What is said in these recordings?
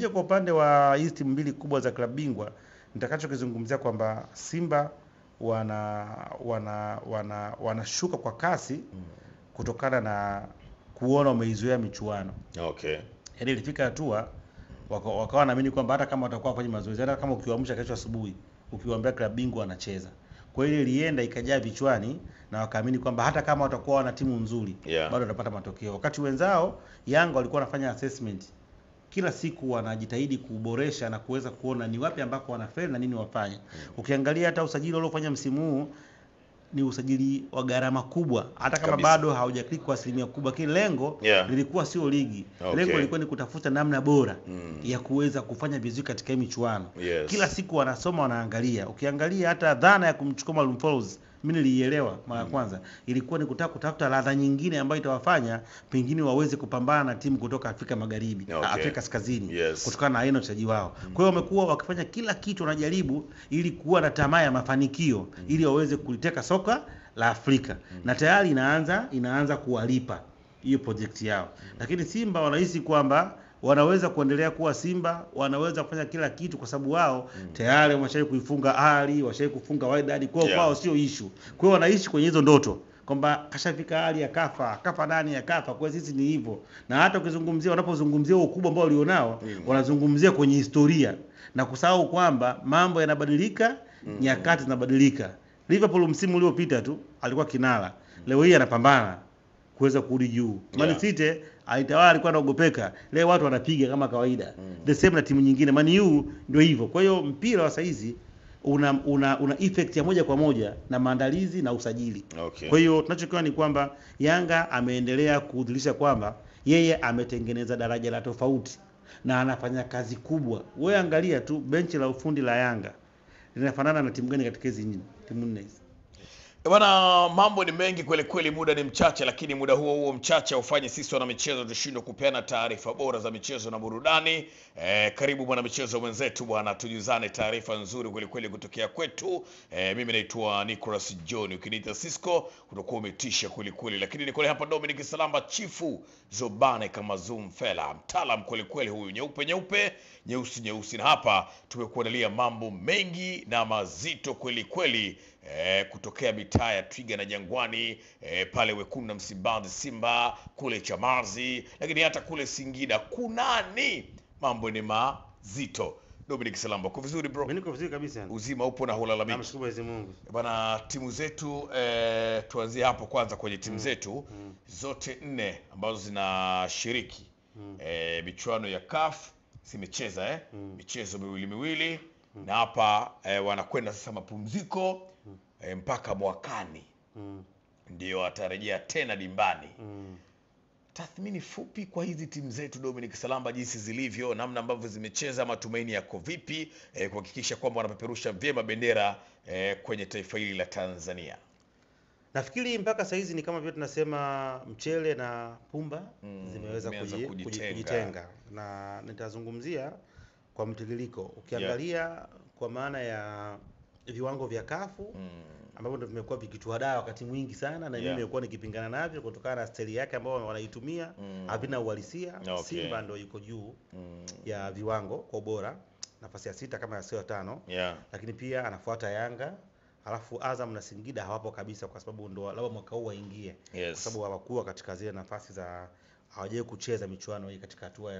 Tukija kwa upande wa hizi timu mbili kubwa za klabu bingwa, nitakachokizungumzia kwamba Simba wanashuka kwa kasi kutokana na kuona umeizoea michuano. Okay. Yaani ilifika hatua wakawa wanaamini kwamba hata kama watakuwa kwenye mazoezi, hata kama ukiwaamsha kesho asubuhi ukiwaambia klabu bingwa anacheza, kwa hiyo ilienda ikajaa vichwani na wakaamini kwamba hata kama watakuwa wana timu nzuri bado watapata matokeo. Wakati wenzao Yanga walikuwa wanafanya assessment kila siku, wanajitahidi kuboresha na kuweza kuona ni wapi ambako wanafeli na nini wafanye. Ukiangalia hata usajili uliofanya msimu huu ni usajili wa gharama kubwa, hata kama bado haujaklik kwa asilimia kubwa. Kile lengo lilikuwa sio ligi. Lengo lilikuwa ni kutafuta namna bora ya kuweza kufanya vizuri katika hii michuano. Kila siku wanasoma, wanaangalia. Ukiangalia hata dhana ya kumchukua Malum Falls, mimi nilielewa mara ya kwanza, ilikuwa ni kutafuta ladha nyingine ambayo itawafanya pengine waweze kupambana na timu kutoka Afrika Magharibi, Afrika Kaskazini, kutokana na aina uchezaji wao. Kwa hiyo wamekuwa wakifanya kila kitu, wanajaribu ili kuwa na tamaa ya mafanikio ili waweze kuliteka soka la Afrika. Na tayari inaanza kuwalipa hiyo project yao. Lakini Simba wanahisi kwamba wanaweza kuendelea kuwa Simba, wanaweza kufanya kila kitu kwa sababu wao tayari wameshawahi kuifunga Ali, washawahi kufunga Wydad, kwao sio issue. Kwa hiyo wanaishi kwenye hizo ndoto kwamba kashafika Ali akafa nani akafa, kwa sisi ni hivyo. Na hata ukizungumzia, wanapozungumzia ukubwa ambao walionao, wanazungumzia kwenye historia na kusahau kwamba mambo yanabadilika, nyakati zinabadilika. Liverpool msimu uliopita tu alikuwa kinara, leo hii anapambana kuweza kurudi juu. Man City alitawala, alikuwa anaogopeka, leo watu wanapiga kama kawaida. The same na timu nyingine. Man U ndio hivyo. Kwa hiyo mpira wa saizi una effect ya moja kwa moja na maandalizi na usajili. Kwa hiyo tunachokiona ni kwamba Yanga ameendelea kudhihirisha kwamba yeye ametengeneza daraja la tofauti na anafanya kazi kubwa. Wewe angalia tu benchi la ufundi la Yanga linafanana na timu gani katika hizi timu nne hizi? Bwana, mambo ni mengi kweli kweli, muda ni mchache, lakini muda huo mchache ufanye sisi wana michezo tushindwe kupeana taarifa bora za michezo na burudani. Karibu bwana michezo mwenzetu bwana, tujuzane taarifa nzuri kweli kweli kutokea kwetu. Mimi naitwa Nicholas John, ukiniita Cisco utakuwa umetisha kweli kweli, lakini niko hapa Dominic Salamba, Chifu Zobane kama Zoom Fella, mtaalam kweli kweli huyu, nyeupe nyeusi, na hapa tumekuandalia mambo mengi na mazito kweli kweli. Kutokea mitaa ya Twiga na Jangwani, pale Wekundu na Msimbazi Simba, kule Chamazi, lakini hata kule Singida kunani, mambo ni mazito. Dominic Salamba, uko vizuri bro? Mimi niko vizuri kabisa. Uzima upo na hulalamiki? Namshukuru Mwenyezi Mungu. Bwana, timu zetu tuanzie hapo kwanza kwenye timu zetu zote 4 ambazo zinashiriki michuano ya CAF zimecheza michezo miwili na hapa wanakwenda sasa mapumziko mpaka mwakani ndio atarejea tena dimbani. Tathmini fupi kwa hizi timu zetu Dominic Salamba, jinsi zilivyo, namna ambavyo zimecheza, matumaini yako vipi kuhakikisha kwamba wanapeperusha vyema bendera kwenye taifa hili la Tanzania? Nafikiri mpaka sasa hizi ni kama vile tunasema mchele na pumba zimeweza kujitenga, na nitazungumzia kwa mtiririko. Ukiangalia kwa maana ya viwango vya kafu ambavyo ndio vimekuwa vikituhadaa wakati mwingi sana, na mimi nimekuwa nikipingana navyo kutokana na style yake ambao wanaitumia, havina uhalisia. Simba ndio yuko juu ya viwango kwa ubora, nafasi ya 6 kama ya sio 5, lakini pia anafuata Yanga, alafu Azam na Singida hawapo kabisa, kwa sababu ndo labda mwaka huu waingie, kwa sababu hawakuwa katika zile nafasi za, hawajawahi kucheza michuano hii katika hatua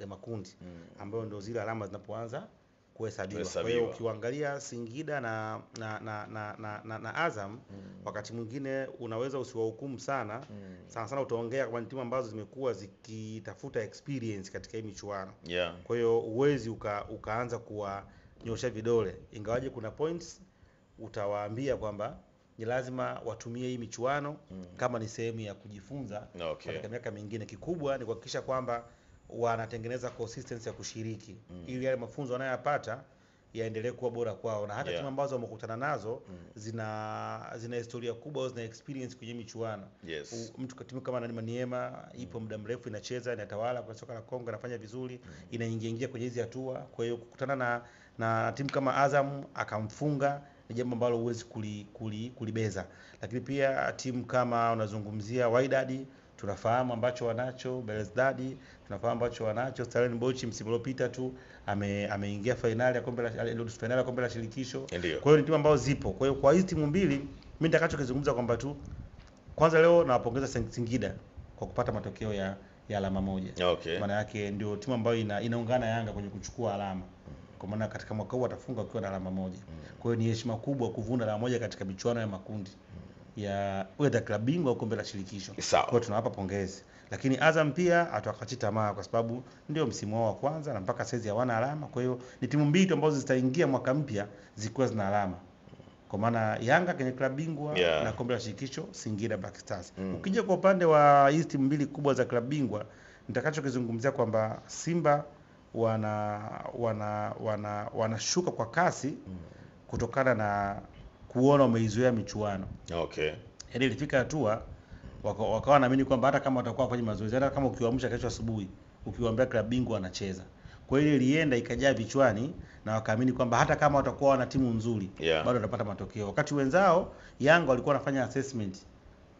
ya makundi ambayo ndio zile alama zinapoanza kuhesabiwa. Kwa hiyo ukiangalia Singida na Azam wakati mwingine unaweza usiwahukumu sana sana utaongea kwa timu ambazo zimekuwa zikitafuta experience katika hii michuano. Kwa hiyo uwezi ukaanza kuwanyosha vidole, ingawaje kuna points utawaambia kwamba ni lazima watumie hii michuano kama ni sehemu ya kujifunza katika miaka mingine. Kikubwa ni kuhakikisha kwamba wanatengeneza consistency ya kushiriki ili yale mafunzo wanayopata yaendelee kuwa bora kwao, na hata timu ambazo wamekutana nazo zina historia kubwa, zina experience kwenye michuano. Mtu timu kama Maniema ipo muda mrefu inacheza, inatawala kwa soka la Kongo, inafanya vizuri, inaingia kwenye hizo hatua. Kwa hiyo kukutana na timu kama Azam akamfunga ni jambo ambalo huwezi kulibeza. Lakini pia timu kama unazungumzia Wydad tunafahamu ambacho wanacho Belouizdad, tunafahamu ambacho wanacho Stellenbosch. Msimu uliopita tu ameingia finali ya kombe la shirikisho. Kwa hiyo ni timu ambazo zipo. Kwa hiyo kwa hizi timu mbili mimi nitakachokizungumza kwamba tu kwanza leo nawapongeza Singida kwa kupata matokeo ya alama moja. Maana yake ndio timu ambayo inaungana Yanga kwenye kuchukua alama. Kwa maana katika mwaka huu watafunga wakiwa na alama moja. Kwa hiyo ni heshima kubwa kuvuna alama moja katika michuano ya makundi ya klabu bingwa au kombe la shirikisho. Kwa hiyo tunawapa pongezi. Lakini Azam pia hatuwakati tamaa kwa sababu ndio msimu wao wa kwanza na mpaka sasa hawana alama. Kwa hiyo ni timu mbili ambazo zitaingia mwaka mpya zikiwa zina alama. Kwa maana Yanga kwenye klabu bingwa na kombe la shirikisho, Singida Black Stars. Ukija kwa upande wa hizi timu mbili kubwa za klabu bingwa, nitakachokizungumzia kwamba Simba wanashuka kwa kasi kutokana na kuona wameizoea michuano. Yaani ilifika hatua wakawa wanaamini kwamba hata kama watakuwa kwenye mazoezi, hata kama ukiwaamsha kesho asubuhi, ukiwaambia klabu bingwa anacheza. Kwa hiyo ilienda ikajaa vichwani na wakaamini kwamba hata kama watakuwa wana timu nzuri bado watapata matokeo. Wakati wenzao Yanga walikuwa wanafanya assessment.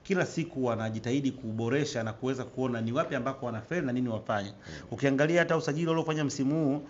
Kila siku wanajitahidi kuboresha na kuweza kuona ni wapi ambako wanafeli na nini wafanye. Ukiangalia hata usajili waliofanya msimu huu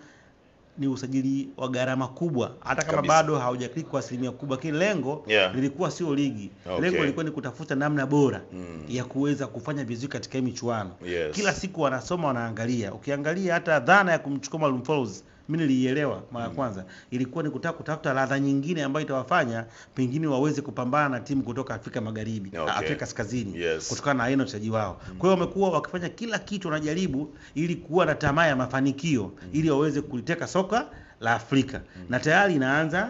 ni usajili wa gharama kubwa, hata kama bado haujaklik kwa asilimia kubwa. Kile lengo lilikuwa sio ligi. Lengo lilikuwa ni kutafuta namna bora ya kuweza kufanya vizuri katika michuano. Kila siku wanasoma, wanaangalia. Ukiangalia hata dhana ya kumchukua Malum Falls, mimi nilielewa mara kwanza, ilikuwa ni kutafuta ladha nyingine ambayo itawafanya pengine waweze kupambana na timu kutoka Afrika Magharibi, Afrika Kaskazini, kutokana na aina ya uchezaji wao. Kwa hiyo wamekuwa wakifanya kila kitu, wanajaribu ili kuwa na tamaa ya mafanikio ili waweze kuliteka soka la Afrika. Na tayari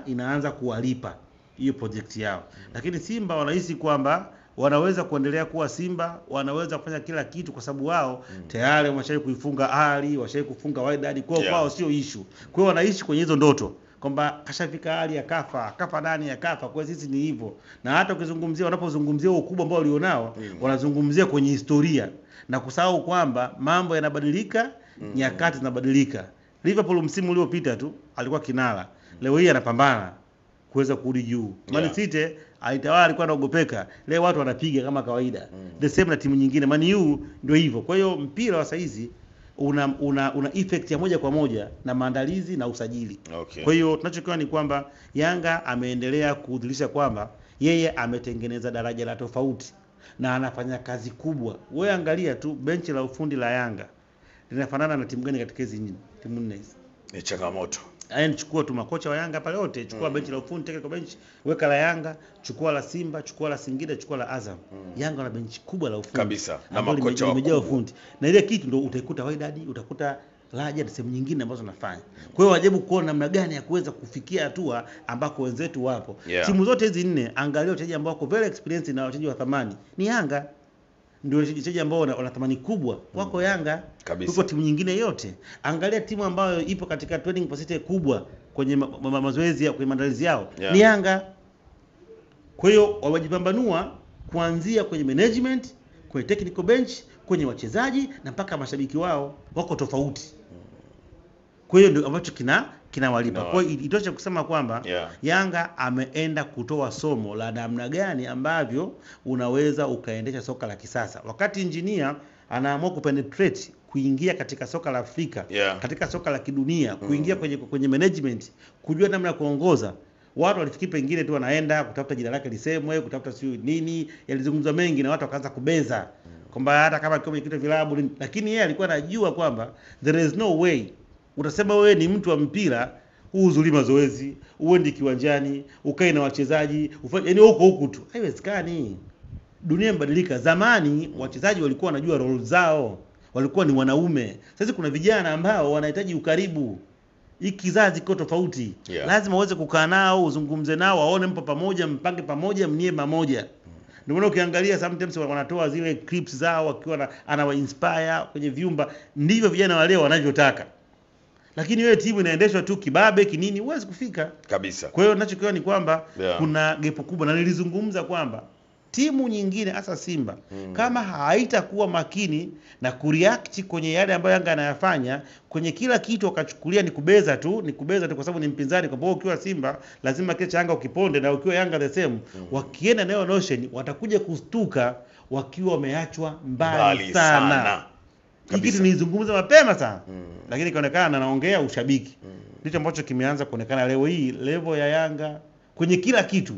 inaanza kuwalipa hiyo project yao. Lakini Simba wanahisi kwamba wanaweza kuendelea kuwa Simba, wanaweza kufanya kila kitu kwa sababu wao tayari wameshawahi kuifunga Ali, washawahi kufunga Wydad, kwao sio issue. Kwa hiyo wanaishi kwenye hizo ndoto kwamba kashafika Ali akafa nani akafa. Kwa sisi ni hivyo. Na hata ukizungumzia, wanapozungumzia ukubwa ambao walionao, wanazungumzia kwenye historia na kusahau kwamba mambo yanabadilika, nyakati zinabadilika. Liverpool msimu uliopita tu alikuwa kinara, leo hii anapambana kuweza kurudi juu. Man City alitawala, alikuwa anaogopeka, leo watu wanapiga kama kawaida. The same na timu nyingine. Man U ndio hivyo. Kwa hiyo mpira wa saizi una effect ya moja kwa moja na maandalizi na usajili. Kwa hiyo tunachokiona ni kwamba Yanga ameendelea kudhihirisha kwamba yeye ametengeneza daraja la tofauti na anafanya kazi kubwa. Wewe angalia tu benchi la ufundi la Yanga linafanana na timu gani katika hizi timu nne hizi? Ni changamoto. Chukua tu makocha wa Yanga pale wote, chukua benchi la ufundi, technical bench, weka la Yanga, chukua la Simba, chukua la Singida, chukua la Azam. Yanga na benchi kubwa la ufundi kabisa na makocha wamejaa ufundi. Na ile kitu ndio utaikuta Wydad, utakuta Raja na sehemu nyingine ambazo nafanya. Kwa hiyo wajibu kuona namna gani ya kuweza kufikia hatua ambako wenzetu wapo. Timu zote hizi nne, angalia wachezaji ambao wako very experienced na wachezaji wa thamani ni Yanga. Ndio wachezaji ambao wana thamani kubwa wako Yanga kuliko timu nyingine yote. Angalia timu ambayo ipo katika training facility kubwa kwenye mazoezi, kwenye maandalizi yao ni Yanga. Kwa hiyo wamejipambanua kuanzia kwenye management, kwenye technical bench, kwenye wachezaji na mpaka mashabiki wao wako tofauti. Kwa hiyo ndio ambacho kinawalipa. Kwa hiyo itosha kusema kwamba Yanga ameenda kutoa somo la namna gani ambavyo unaweza ukaendesha soka la kisasa. Wakati engineer anaamua kupenetrate, kuingia katika soka la Afrika, katika soka la kidunia, kuingia kwenye management, kujua namna ya kuongoza. Watu walifikiri pengine tu wanaenda kutafuta jina lake lisemwe, kutafuta sio nini, yalizungumzwa mengi na watu wakaanza kubeza kwamba hata kama kwenye kitu vilabu, lakini yeye alikuwa anajua kwamba there is no way utasema wewe ni mtu wa mpira uhudhurie mazoezi, uende kiwanjani, ukae na wachezaji, yaani huko tu. Haiwezekani. Dunia imebadilika. Zamani wachezaji walikuwa wanajua role zao, walikuwa ni wanaume. Sasa kuna vijana ambao wanahitaji ukaribu. Hii kizazi kiko tofauti. Lazima uweze kukaa nao, uzungumze nao, waone mpo pamoja, mpange pamoja, mnie pamoja. Ndio maana ukiangalia sometimes wanatoa zile clips zao wakiwa anawa inspire kwenye vyumba. Ndivyo vijana wale wanavyotaka. Lakini wewe timu inaendeshwa tu kibabe kinini, huwezi kufika kabisa. Kwa hiyo ninachokiona ni kwamba kuna gepo kubwa, na nilizungumza kwamba timu nyingine hasa Simba kama haitakuwa makini na kureact kwenye yale ambayo Yanga anayafanya, kwenye kila kitu wakachukulia ni kubeza tu kwa sababu ni mpinzani, kwa sababu ukiwa Simba lazima kile cha Yanga ukiponde, na ukiwa Yanga the same, wakienda nayo notion watakuja kustuka wakiwa wameachwa mbali sana. Hiki kitu nilizungumza mapema sana, lakini ikaonekana naongea ushabiki. Ndicho ambacho kimeanza kuonekana leo hii. Level ya Yanga kwenye kila kitu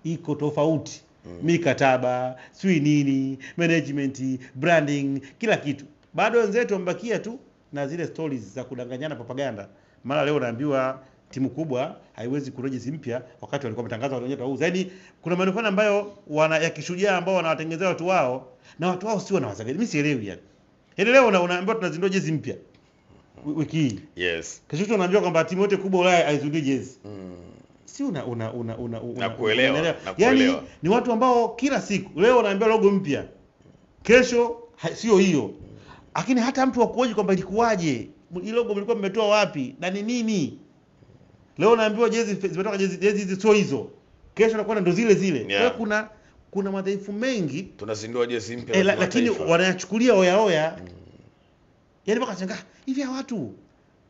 iko tofauti. Mikataba, sui nini, management, branding, kila kitu. Bado wenzetu wambakia tu na zile stories za kudanganyana, propaganda. Mara leo naambiwa timu kubwa haiwezi kurejezi mpya wakati walikuwa wametangaza wanaonyesha huu. Zaidi kuna manufaa ambayo ya kishujaa ambao wanawatengenezea watu wao, na watu wao sio wanawazaga. Mimi sielewi yani. Leo unaambiwa tunazindua jezi mpya wiki hii. Yes. Kesho unaambiwa kwamba timu yote kubwa Ulaya haizindui jezi. Si nakuelewa. Yani ni watu ambao kila siku leo wanaambiwa logo mpya, kesho sio hiyo. Lakini hata mtu wakuoje kwamba ilikuwaje, ile logo mlikuwa mmetoa wapi na ni nini? Leo naambiwa jezi zimetoka, jezi hizi sio hizo, kesho nakuwa ndo zile. Yeah. Kwa kuna madhaifu mengi. Tunazindua jezi mpya lakini wanayachukulia oya. Yaani mpaka shangaa hivi hawa watu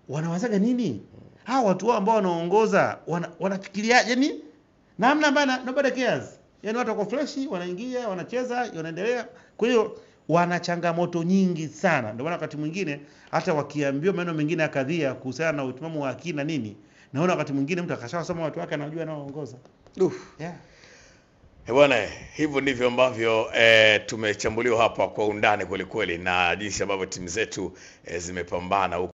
wanawazaga nini? Hawa watu wao ambao wanaongoza wanafikiria yani namna bana, nobody cares. Yaani watu wako fresh, wanaingia, wanacheza, wanaendelea. Kwa hiyo wana changamoto nyingi sana. Ndio maana wakati mwingine hata wakiambiwa maneno mengine ya kadhia kuhusiana na utimamu wa akili na nini, naona wakati mwingine mtu akashawasoma watu wake anajua anaoongoza. Yeah. Bwana, hivyo ndivyo ambavyo tumechambuliwa hapa kwa undani kweli kweli, na jinsi ambavyo timu zetu zimepambana huko.